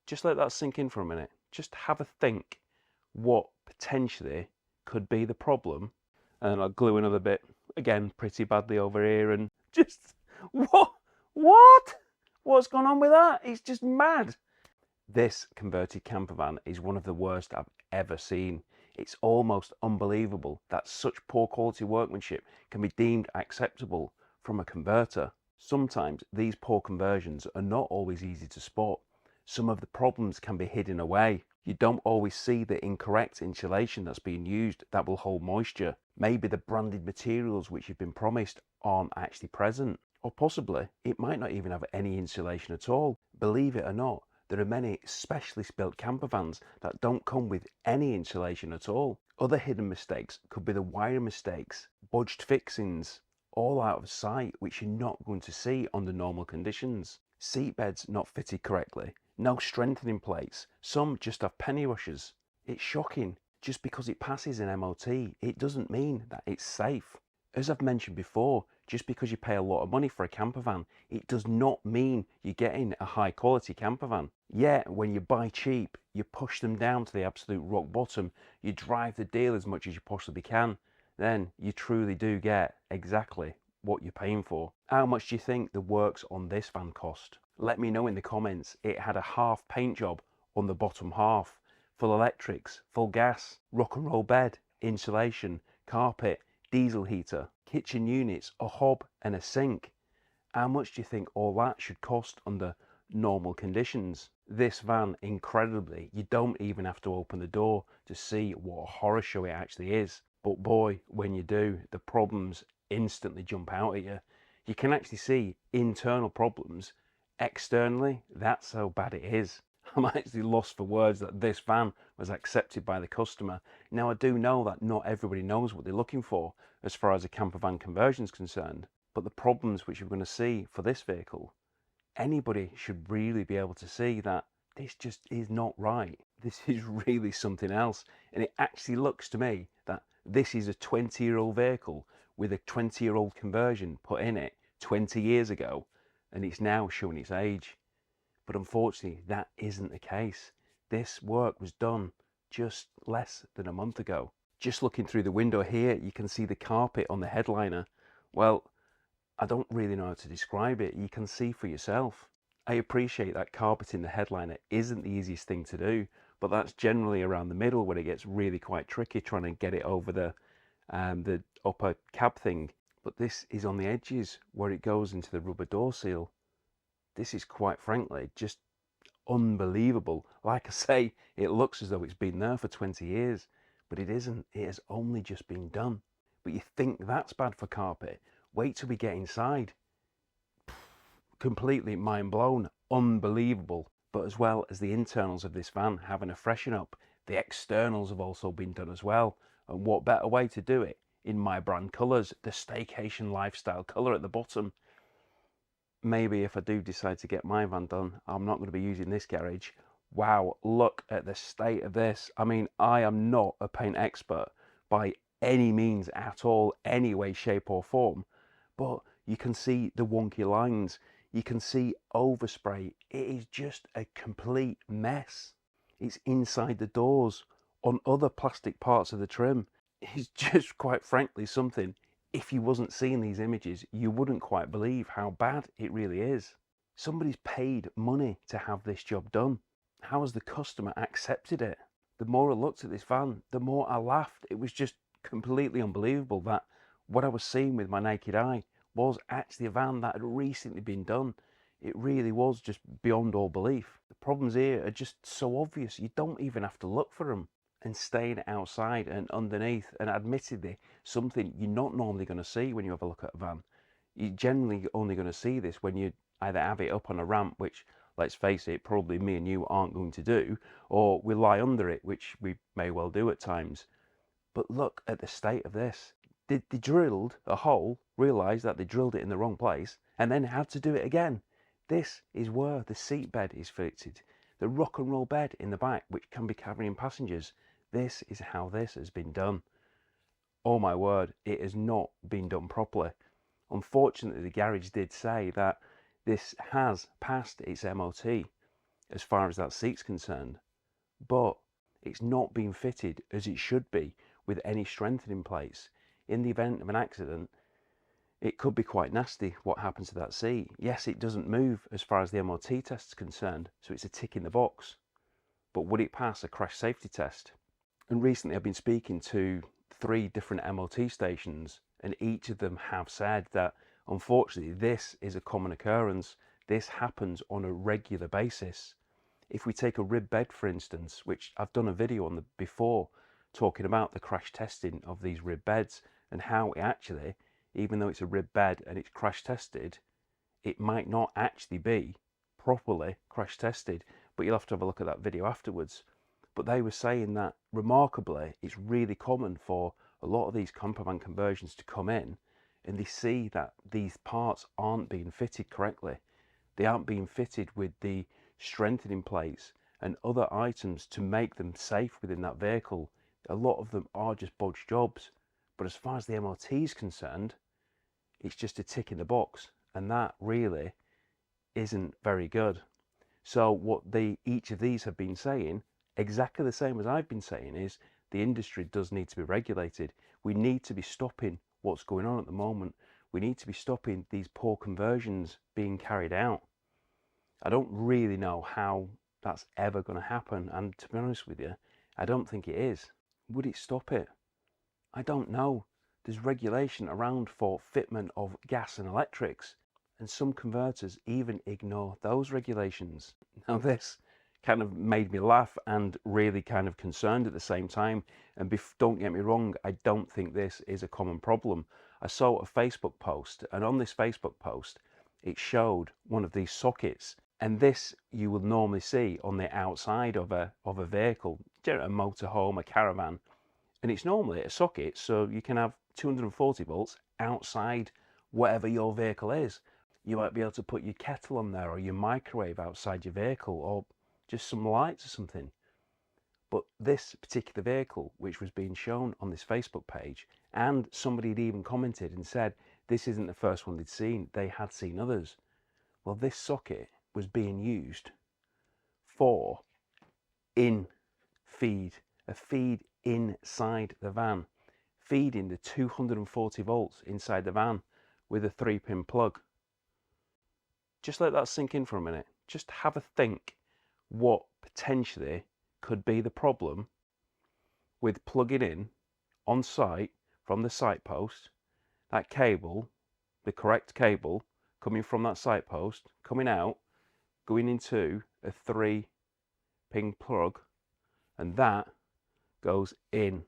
Just let that sink in for a minute. Just have a think what potentially could be the problem. And I'll glue another bit, again, pretty badly over here, and just, what? What's gone on with that? It's just mad. This converted campervan is one of the worst I've ever seen. It's almost unbelievable that such poor quality workmanship can be deemed acceptable from a converter. Sometimes these poor conversions are not always easy to spot. Some of the problems can be hidden away. You don't always see the incorrect insulation that's being used that will hold moisture. Maybe the branded materials which you've been promised aren't actually present. Or possibly it might not even have any insulation at all. Believe it or not, there are many specialist built campervans that don't come with any insulation at all. Other hidden mistakes could be the wire mistakes, budged fixings, all out of sight which you're not going to see under normal conditions. Seat beds not fitted correctly, no strengthening plates, some just have penny washers. It's shocking. Just because it passes an MOT, it doesn't mean that it's safe. As I've mentioned before, just because you pay a lot of money for a campervan, it does not mean you're getting a high quality campervan. Yet when you buy cheap, you push them down to the absolute rock bottom, you drive the deal as much as you possibly can, then you truly do get exactly what you're paying for. How much do you think the works on this van cost? Let me know in the comments. It had a half paint job on the bottom half, full electrics, full gas, rock and roll bed, insulation, carpet, diesel heater, kitchen units, a hob and a sink. How much do you think all that should cost under normal conditions? This van, incredibly, you don't even have to open the door to see what a horror show it actually is. But boy, when you do, the problems instantly jump out at you. You can actually see internal problems. Externally, that's how bad it is. I'm actually lost for words that this van was accepted by the customer. Now I do know that not everybody knows what they're looking for as far as a campervan conversion is concerned, but the problems which you're going to see for this vehicle, anybody should really be able to see that this just is not right. This is really something else, and it actually looks to me that this is a 20-year-old vehicle with a 20-year-old conversion put in it 20 years ago, and it's now showing its age. But unfortunately, that isn't the case. This work was done just less than a month ago. Just looking through the window here, you can see the carpet on the headliner. Well, I don't really know how to describe it. You can see for yourself. I appreciate that carpeting the headliner isn't the easiest thing to do, but that's generally around the middle where it gets really quite tricky trying to get it over the upper cab thing. But this is on the edges where it goes into the rubber door seal. This is quite frankly just unbelievable. Like I say, it looks as though it's been there for 20 years, but it isn't. It has only just been done. But you think that's bad for carpet? Wait till we get inside. Completely mind blown, unbelievable. But as well as the internals of this van having a freshen up, the externals have also been done as well. And what better way to do it in my brand colours, the Staycation lifestyle colour at the bottom. Maybe if I do decide to get my van done, I'm not going to be using this garage. Wow, look at the state of this. I mean, I am not a paint expert by any means at all, any way, shape or form, but you can see the wonky lines. You can see overspray. It is just a complete mess. It's inside the doors, on other plastic parts of the trim. It's just quite frankly something, if you wasn't seeing these images, you wouldn't quite believe how bad it really is. Somebody's paid money to have this job done. How has the customer accepted it? The more I looked at this van, the more I laughed. It was just completely unbelievable that what I was seeing with my naked eye was actually a van that had recently been done. It really was just beyond all belief. The problems here are just so obvious, you don't even have to look for them. And staying outside and underneath, and admittedly something you're not normally going to see when you have a look at a van. You're generally only going to see this when you either have it up on a ramp, which, let's face it, probably me and you aren't going to do, or we lie under it, which we may well do at times. But look at the state of this. They drilled a hole, realised that they drilled it in the wrong place, and then had to do it again. This is where the seat bed is fitted. The rock and roll bed in the back, which can be carrying passengers. This is how this has been done. Oh my word, it has not been done properly. Unfortunately, the garage did say that this has passed its MOT. as far as that seat's concerned, but it's not being fitted as it should be with any strengthening plates. In the event of an accident, it could be quite nasty what happens to that seat. Yes, it doesn't move as far as the MOT test is concerned, so it's a tick in the box. But would it pass a crash safety test? And recently I've been speaking to 3 different MOT stations, and each of them have said that unfortunately this is a common occurrence. This happens on a regular basis. If we take a rib bed, for instance, which I've done a video on before, talking about the crash testing of these rib beds and how it actually, even though it's a rib bed and it's crash tested, it might not actually be properly crash tested, but you'll have to have a look at that video afterwards. But they were saying that remarkably, it's really common for a lot of these campervan conversions to come in and they see that these parts aren't being fitted correctly. They aren't being fitted with the strengthening plates and other items to make them safe within that vehicle. A lot of them are just bodge jobs, but as far as the MOT is concerned, it's just a tick in the box, and that really isn't very good. So what each of these have been saying, exactly the same as I've been saying, is the industry does need to be regulated. We need to be stopping what's going on at the moment. We need to be stopping these poor conversions being carried out. I don't really know how that's ever going to happen, and to be honest with you, I don't think it is. Would it stop it? I don't know. There's regulation around for fitment of gas and electrics, and some converters even ignore those regulations. Now this kind of made me laugh and really kind of concerned at the same time, and don't get me wrong, I don't think this is a common problem. I saw a Facebook post, and on this Facebook post it showed one of these sockets, and this you will normally see on the outside of a vehicle, a motorhome, a caravan, and it's normally a socket so you can have 240 volts outside whatever your vehicle is. You might be able to put your kettle on there or your microwave outside your vehicle, or just some lights or something. But this particular vehicle, which was being shown on this Facebook page, and somebody had even commented and said this isn't the first one they'd seen, they had seen others. Well, this socket was being used for a feed inside the van, feeding the 240 volts inside the van with a 3-pin plug. Just let that sink in for a minute. Just have a think what potentially could be the problem with plugging in on site from the site post, that cable, the correct cable coming from that site post, coming out, going into a 3-pin plug, and that goes in.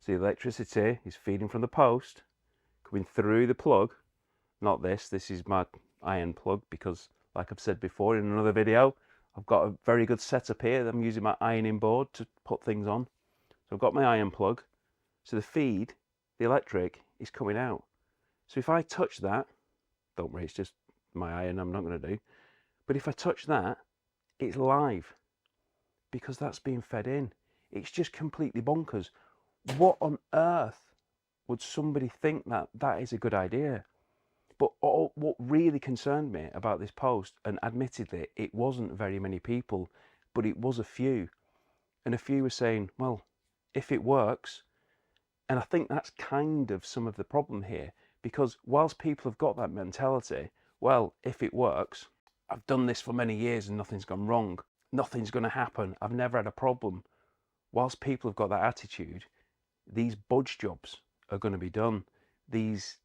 So the electricity is feeding from the post, coming through the plug. Not this is my iron plug, because like I've said before in another video, I've got a very good setup here. I'm using my ironing board to put things on. So I've got my iron plug. So the feed, the electric, is coming out. So if I touch that, don't worry, it's just my iron, I'm not going to do. But if I touch that, it's live, because that's being fed in. It's just completely bonkers. What on earth would somebody think that is a good idea? But what really concerned me about this post, and admittedly it wasn't very many people, but it was a few, and a few were saying, well, if it works, and I think that's kind of some of the problem here, because whilst people have got that mentality, well, if it works, I've done this for many years and nothing's gone wrong, nothing's going to happen, I've never had a problem. Whilst people have got that attitude, these bodge jobs are going to be done. These,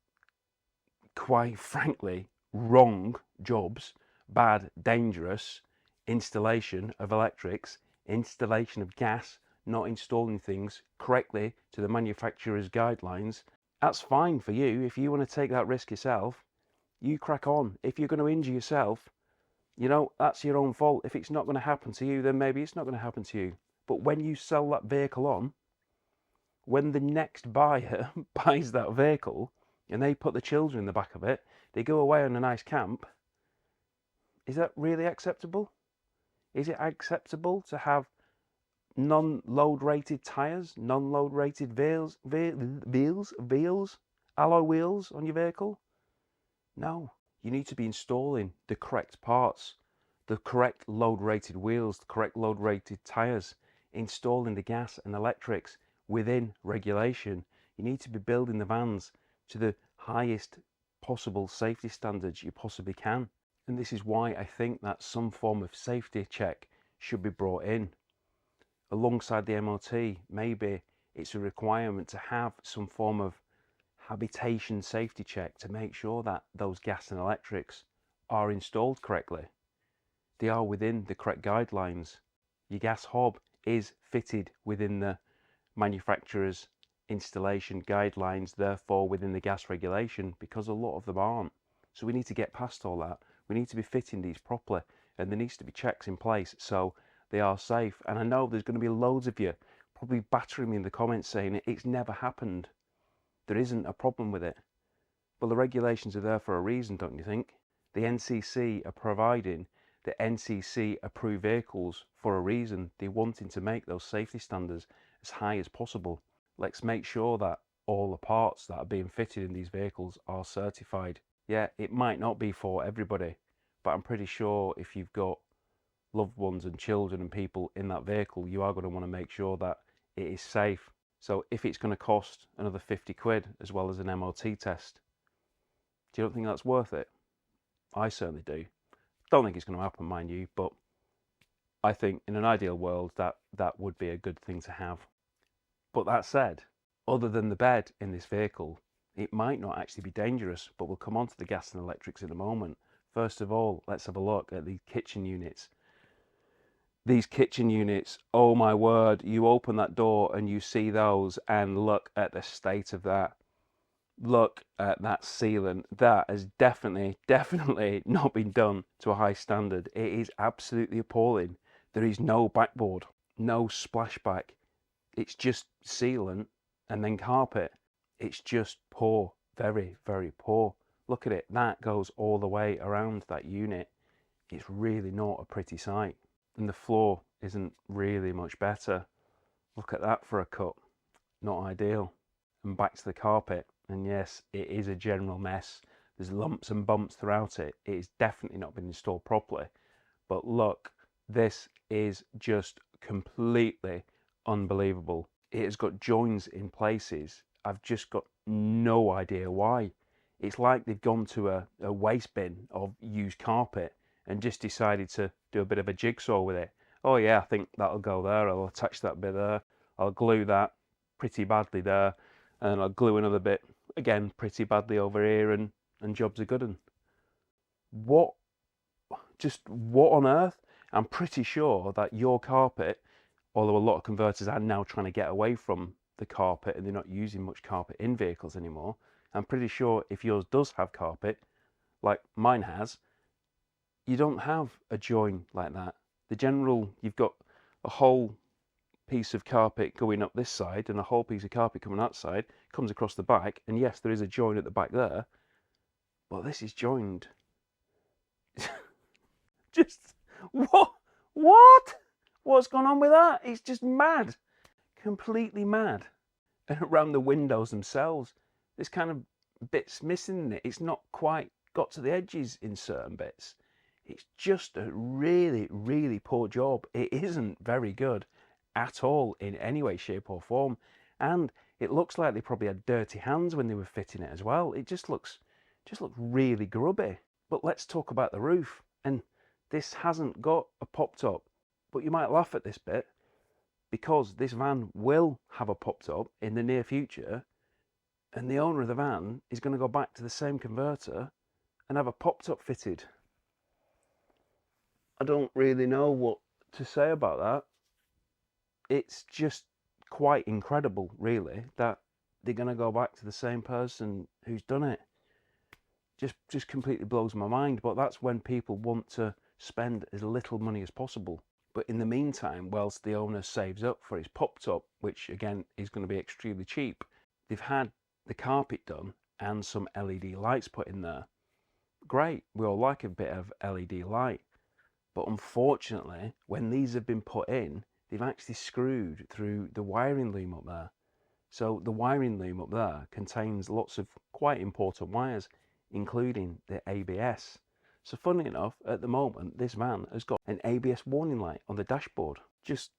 quite frankly, wrong jobs, bad, dangerous installation of electrics, installation of gas, not installing things correctly to the manufacturer's guidelines. That's fine for you. If you want to take that risk yourself, you crack on. If you're going to injure yourself, you know, that's your own fault. If it's not going to happen to you, then maybe it's not going to happen to you. But when you sell that vehicle on, when the next buyer buys that vehicle and they put the children in the back of it, they go away on a nice camp, is that really acceptable? Is it acceptable to have non-load rated tyres, non-load rated alloy wheels on your vehicle? No, you need to be installing the correct parts, the correct load rated wheels, the correct load rated tyres, installing the gas and electrics within regulation. You need to be building the vans to the highest possible safety standards you possibly can. And this is why I think that some form of safety check should be brought in. Alongside the MOT, maybe it's a requirement to have some form of habitation safety check to make sure that those gas and electrics are installed correctly. They are within the correct guidelines. Your gas hob is fitted within the manufacturer's installation guidelines, therefore within the gas regulation, because a lot of them aren't. So we need to get past all that. We need to be fitting these properly, and there needs to be checks in place so they are safe. And I know there's going to be loads of you probably battering me in the comments saying it's never happened. There isn't a problem with it. Well, the regulations are there for a reason, don't you think? The NCC are providing the NCC approved vehicles for a reason. They're wanting to make those safety standards as high as possible. Let's make sure that all the parts that are being fitted in these vehicles are certified. Yeah, it might not be for everybody, but I'm pretty sure if you've got loved ones and children and people in that vehicle, you are going to want to make sure that it is safe. So if it's going to cost another 50 quid as well as an MOT test, do you not think that's worth it? I certainly do. Don't think it's going to happen, mind you, but I think in an ideal world that would be a good thing to have. But that said, other than the bed in this vehicle, it might not actually be dangerous, but we'll come on to the gas and electrics in a moment. First of all, let's have a look at the kitchen units. These kitchen units, oh my word, you open that door and you see those, and look at the state of that. Look at that sealant. That has definitely not been done to a high standard. It is absolutely appalling. There is no backboard, no splashback. It's just sealant and then carpet. It's just poor, very, very poor. Look at it. That goes all the way around that unit. It's really not a pretty sight. And the floor isn't really much better. Look at that for a cut. Not ideal. And back to the carpet. And yes, it is a general mess. There's lumps and bumps throughout it. It has definitely not been installed properly. But look, this is just completely unbelievable. It has got joins in places. I've just got no idea why. It's like they've gone to a waste bin of used carpet and just decided to do a bit of a jigsaw with it. Oh yeah, I think that'll go there. I'll attach that bit there. I'll glue that pretty badly there. And I'll glue another bit, again, pretty badly over here, and jobs are good. And what on earth? I'm pretty sure that your carpet, although a lot of converters are now trying to get away from the carpet and they're not using much carpet in vehicles anymore, I'm pretty sure if yours does have carpet, like mine has, you don't have a join like that. The general, you've got a whole piece of carpet going up this side and a whole piece of carpet coming that side, comes across the back, and yes, there is a join at the back there, but this is joined. Just what's going on with that? It's just mad, completely mad. And around the windows themselves, there's kind of bits missing in it. It's not quite got to the edges in certain bits. It's just a really, really poor job. It isn't very good at all in any way, shape or form. And it looks like they probably had dirty hands when they were fitting it as well. It just looks really grubby. But let's talk about the roof. And this hasn't got a pop top. But you might laugh at this bit, because this van will have a pop top in the near future, and the owner of the van is going to go back to the same converter and have a pop top fitted. I don't really know what to say about that. It's just quite incredible, really, that they're going to go back to the same person who's done it. Just completely blows my mind. But that's when people want to spend as little money as possible. But in the meantime, whilst the owner saves up for his pop top, which again is going to be extremely cheap, they've had the carpet done and some LED lights put in there. Great, we all like a bit of LED light. But unfortunately, when these have been put in, they've actually screwed through the wiring loom up there. So the wiring loom up there contains lots of quite important wires, including the ABS. So funnily enough, at the moment, this van has got an ABS warning light on the dashboard. Just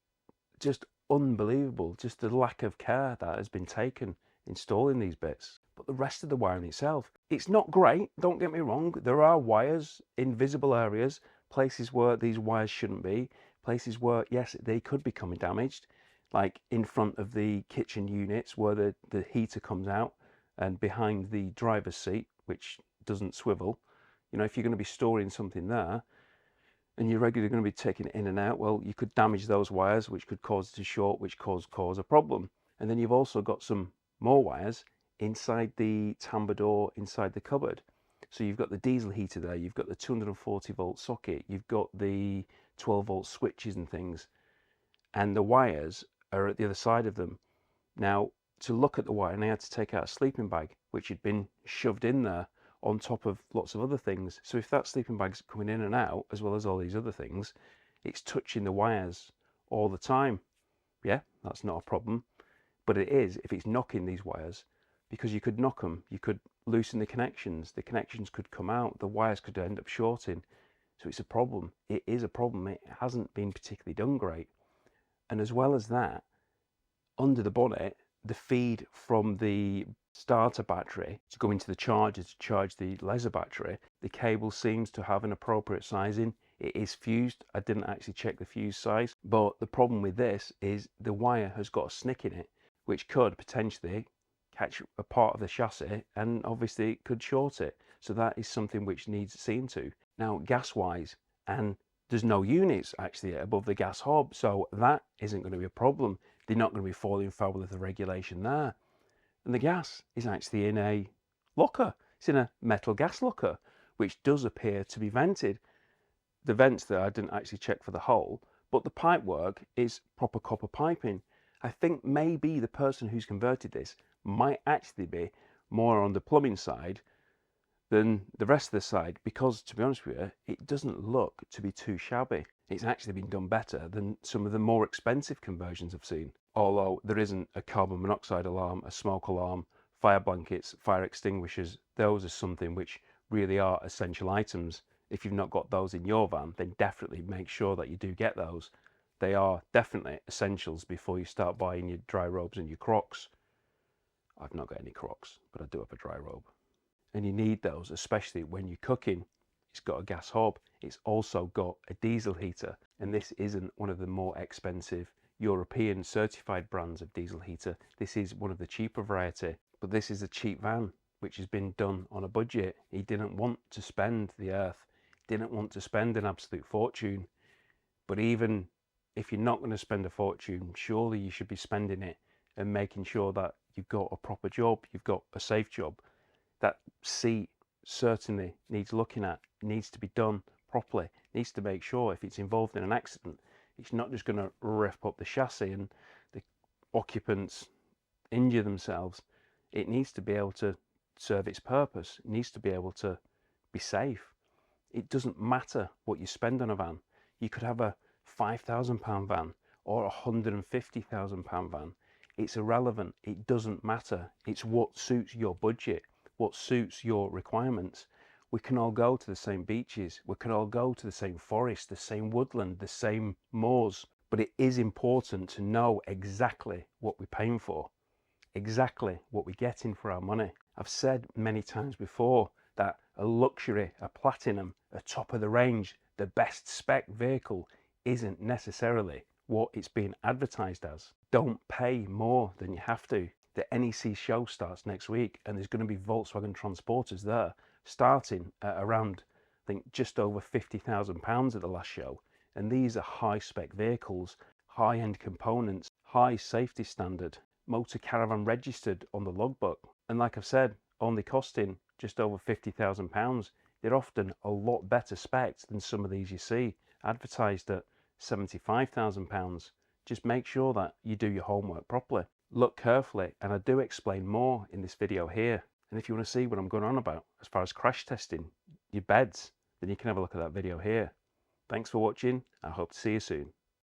unbelievable, just the lack of care that has been taken installing these bits. But the rest of the wiring itself, it's not great, don't get me wrong. There are wires in visible areas, places where these wires shouldn't be, places where, yes, they could be coming damaged, like in front of the kitchen units where the heater comes out and behind the driver's seat, which doesn't swivel. You know, if you're going to be storing something there, and you're regularly going to be taking it in and out, well, you could damage those wires, which could cause it to short, which cause a problem. And then you've also got some more wires inside the tambour door, inside the cupboard. So you've got the diesel heater there, you've got the 240 volt socket, you've got the 12 volt switches and things, and the wires are at the other side of them. Now, to look at the wiring, I had to take out a sleeping bag, which had been shoved in there on top of lots of other things. So if that sleeping bag's coming in and out, as well as all these other things, it's touching the wires all the time. Yeah, that's not a problem. But it is if it's knocking these wires, because you could knock them, you could loosen the connections could come out, the wires could end up shorting. So it's a problem. It is a problem. It hasn't been particularly done great. And as well as that, under the bonnet, the feed from the starter battery to go into the charger to charge the laser battery, the cable seems to have an appropriate sizing. It is fused. I didn't actually check the fuse size, but the problem with this is the wire has got a snick in it, which could potentially catch a part of the chassis, and obviously it could short it. So that is something which needs seen to. Now, gas wise, and there's no units actually above the gas hob, so that isn't going to be a problem. They're not going to be falling foul with the regulation there. And the gas is actually in a locker. It's in a metal gas locker, which does appear to be vented. The vents there, I didn't actually check for the hole, but the pipe work is proper copper piping. I think maybe the person who's converted this might actually be more on the plumbing side than the rest of the side, because to be honest with you, it doesn't look to be too shabby. It's actually been done better than some of the more expensive conversions I've seen. Although there isn't a carbon monoxide alarm, a smoke alarm, fire blankets, fire extinguishers. Those are something which really are essential items. If you've not got those in your van, then definitely make sure that you do get those. They are definitely essentials before you start buying your dry robes and your Crocs. I've not got any Crocs, but I do have a dry robe. And you need those, especially when you're cooking. It's got a gas hob. It's also got a diesel heater, and this isn't one of the more expensive European certified brands of diesel heater. This is one of the cheaper variety, but this is a cheap van which has been done on a budget. He didn't want to spend the earth, didn't want to spend an absolute fortune. But even if you're not going to spend a fortune, surely you should be spending it and making sure that you've got a proper job, you've got a safe job. That seat certainly needs looking at, needs to be done properly, needs to make sure if it's involved in an accident, it's not just going to rip up the chassis and the occupants injure themselves. It needs to be able to serve its purpose. It needs to be able to be safe. It doesn't matter what you spend on a van. You could have a £5,000 van or a £150,000 van. It's irrelevant. It doesn't matter. It's what suits your budget, what suits your requirements. We can all go to the same beaches, we can all go to the same forest, the same woodland, the same moors, but it is important to know exactly what we're paying for, exactly what we're getting for our money. I've said many times before that a luxury, a platinum, a top of the range, the best spec vehicle isn't necessarily what it's being advertised as. Don't pay more than you have to. The NEC show starts next week, and there's going to be Volkswagen Transporters there, starting at around, I think, just over £50,000 at the last show. And these are high-spec vehicles, high-end components, high safety standard, motor caravan registered on the logbook. And like I've said, only costing just over £50,000. They're often a lot better specs than some of these you see advertised at £75,000. Just make sure that you do your homework properly. Look carefully, and I do explain more in this video here. And if you want to see what I'm going on about as far as crash testing your beds, then you can have a look at that video here. Thanks for watching. I hope to see you soon.